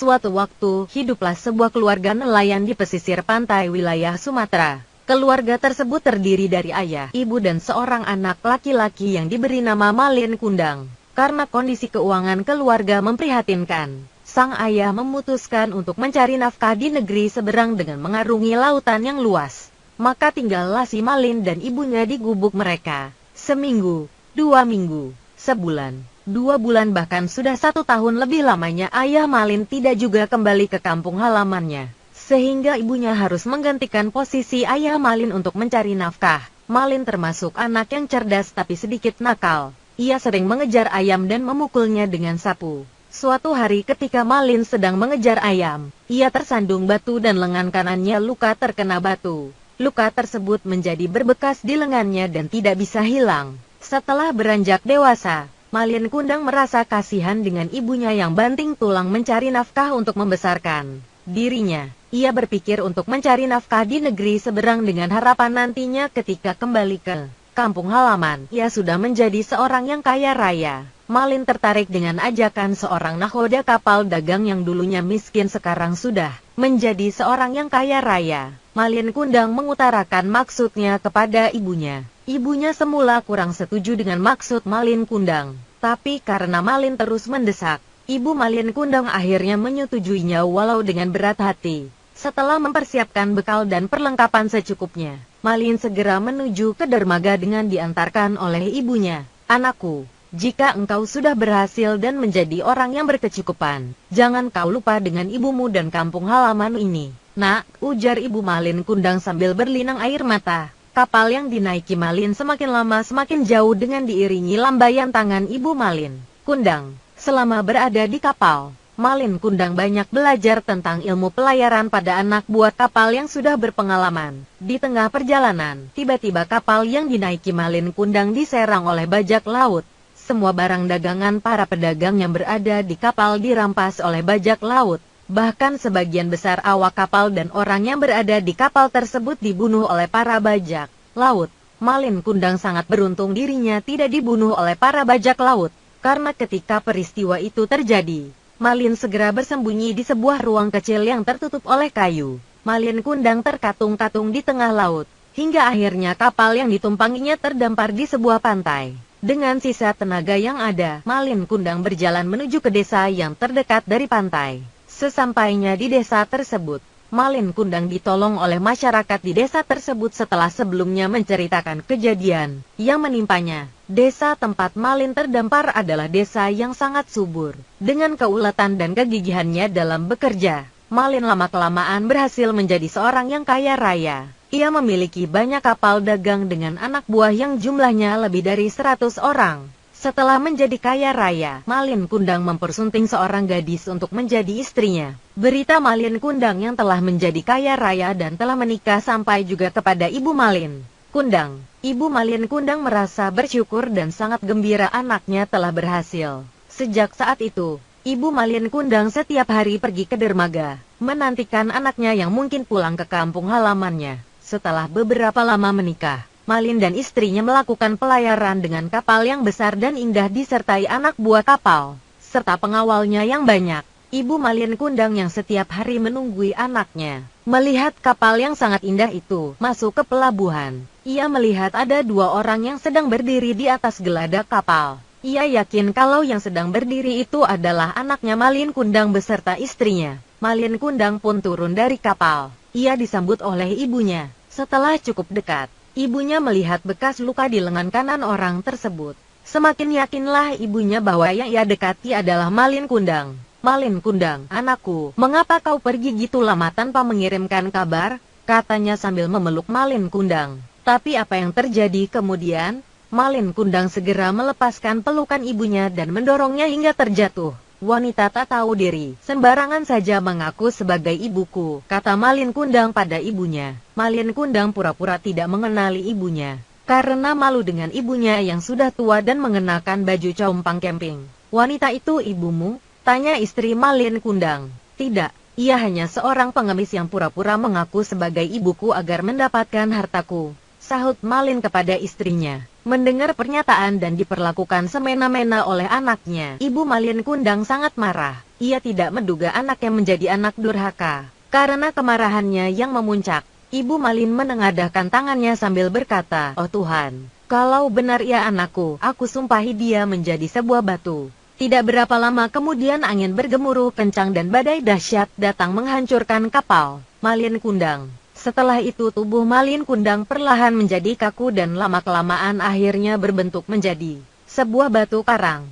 Suatu waktu, hiduplah sebuah keluarga nelayan di pesisir pantai wilayah Sumatera. Keluarga tersebut terdiri dari ayah, ibu dan seorang anak laki-laki yang diberi nama Malin Kundang. Karena kondisi keuangan keluarga memprihatinkan, sang ayah memutuskan untuk mencari nafkah di negeri seberang dengan mengarungi lautan yang luas. Maka tinggallah si Malin dan ibunya di gubuk mereka. Seminggu, 2 minggu, sebulan, 2 bulan bahkan sudah 1 tahun lebih lamanya ayah Malin tidak juga kembali ke kampung halamannya. Sehingga ibunya harus menggantikan posisi ayah Malin untuk mencari nafkah. Malin termasuk anak yang cerdas tapi sedikit nakal. Ia sering mengejar ayam dan memukulnya dengan sapu. Suatu hari ketika Malin sedang mengejar ayam, ia tersandung batu dan lengan kanannya luka terkena batu. Luka tersebut menjadi berbekas di lengannya dan tidak bisa hilang. Setelah beranjak dewasa, Malin Kundang merasa kasihan dengan ibunya yang banting tulang mencari nafkah untuk membesarkan dirinya. Ia berpikir untuk mencari nafkah di negeri seberang dengan harapan nantinya ketika kembali ke kampung halaman, ia sudah menjadi seorang yang kaya raya. Malin tertarik dengan ajakan seorang nahoda kapal dagang yang dulunya miskin sekarang sudah menjadi seorang yang kaya raya. Malin Kundang mengutarakan maksudnya kepada ibunya. Ibunya semula kurang setuju dengan maksud Malin Kundang. Tapi karena Malin terus mendesak, ibu Malin Kundang akhirnya menyetujuinya walau dengan berat hati. Setelah mempersiapkan bekal dan perlengkapan secukupnya, Malin segera menuju ke dermaga dengan diantarkan oleh ibunya. Anakku, jika engkau sudah berhasil dan menjadi orang yang berkecukupan, jangan kau lupa dengan ibumu dan kampung halaman ini. Nak, ujar ibu Malin Kundang sambil berlinang air mata. Kapal yang dinaiki Malin semakin lama semakin jauh dengan diiringi lambaian tangan ibu Malin Kundang. Selama berada di kapal, Malin Kundang banyak belajar tentang ilmu pelayaran pada anak buah kapal yang sudah berpengalaman. Di tengah perjalanan, tiba-tiba kapal yang dinaiki Malin Kundang diserang oleh bajak laut. Semua barang dagangan para pedagang yang berada di kapal dirampas oleh bajak laut. Bahkan sebagian besar awak kapal dan orang yang berada di kapal tersebut dibunuh oleh para bajak laut. Malin Kundang sangat beruntung dirinya tidak dibunuh oleh para bajak laut. Karena ketika peristiwa itu terjadi, Malin segera bersembunyi di sebuah ruang kecil yang tertutup oleh kayu. Malin Kundang terkatung-katung di tengah laut, hingga akhirnya kapal yang ditumpanginya terdampar di sebuah pantai. Dengan sisa tenaga yang ada, Malin Kundang berjalan menuju ke desa yang terdekat dari pantai. Sesampainya di desa tersebut, Malin Kundang ditolong oleh masyarakat di desa tersebut setelah sebelumnya menceritakan kejadian yang menimpanya. Desa tempat Malin terdampar adalah desa yang sangat subur. Dengan keuletan dan kegigihannya dalam bekerja, Malin lama-kelamaan berhasil menjadi seorang yang kaya raya. Ia memiliki banyak kapal dagang dengan anak buah yang jumlahnya lebih dari 100 orang. Setelah menjadi kaya raya, Malin Kundang mempersunting seorang gadis untuk menjadi istrinya. Berita Malin Kundang yang telah menjadi kaya raya dan telah menikah sampai juga kepada ibu Malin Kundang. Ibu Malin Kundang merasa bersyukur dan sangat gembira anaknya telah berhasil. Sejak saat itu, ibu Malin Kundang setiap hari pergi ke dermaga, menantikan anaknya yang mungkin pulang ke kampung halamannya. Setelah beberapa lama menikah, Malin dan istrinya melakukan pelayaran dengan kapal yang besar dan indah disertai anak buah kapal, serta pengawalnya yang banyak. Ibu Malin Kundang yang setiap hari menunggui anaknya, melihat kapal yang sangat indah itu masuk ke pelabuhan. Ia melihat ada 2 orang yang sedang berdiri di atas geladak kapal. Ia yakin kalau yang sedang berdiri itu adalah anaknya Malin Kundang beserta istrinya. Malin Kundang pun turun dari kapal. Ia disambut oleh ibunya. Setelah cukup dekat, ibunya melihat bekas luka di lengan kanan orang tersebut. Semakin yakinlah ibunya bahwa yang ia dekati adalah Malin Kundang. Malin Kundang, anakku, mengapa kau pergi gitu lama tanpa mengirimkan kabar? Katanya sambil memeluk Malin Kundang. Tapi apa yang terjadi kemudian? Malin Kundang segera melepaskan pelukan ibunya dan mendorongnya hingga terjatuh. Wanita tak tahu diri, sembarangan saja mengaku sebagai ibuku, kata Malin Kundang pada ibunya. Malin Kundang pura-pura tidak mengenali ibunya, karena malu dengan ibunya yang sudah tua dan mengenakan baju compang camping. Wanita itu ibumu? Tanya istri Malin Kundang. Tidak, ia hanya seorang pengemis yang pura-pura mengaku sebagai ibuku agar mendapatkan hartaku, sahut Malin kepada istrinya. Mendengar pernyataan dan diperlakukan semena-mena oleh anaknya, ibu Malin Kundang sangat marah. Ia tidak menduga anaknya menjadi anak durhaka. Karena kemarahannya yang memuncak, Ibu Malin menengadahkan tangannya sambil berkata, "Oh Tuhan, kalau benar ia anakku, aku sumpahi dia menjadi sebuah batu." Tidak berapa lama kemudian angin bergemuruh kencang dan badai dahsyat datang menghancurkan kapal Malin Kundang. Setelah itu tubuh Malin Kundang perlahan menjadi kaku dan lama-kelamaan akhirnya berbentuk menjadi sebuah batu karang.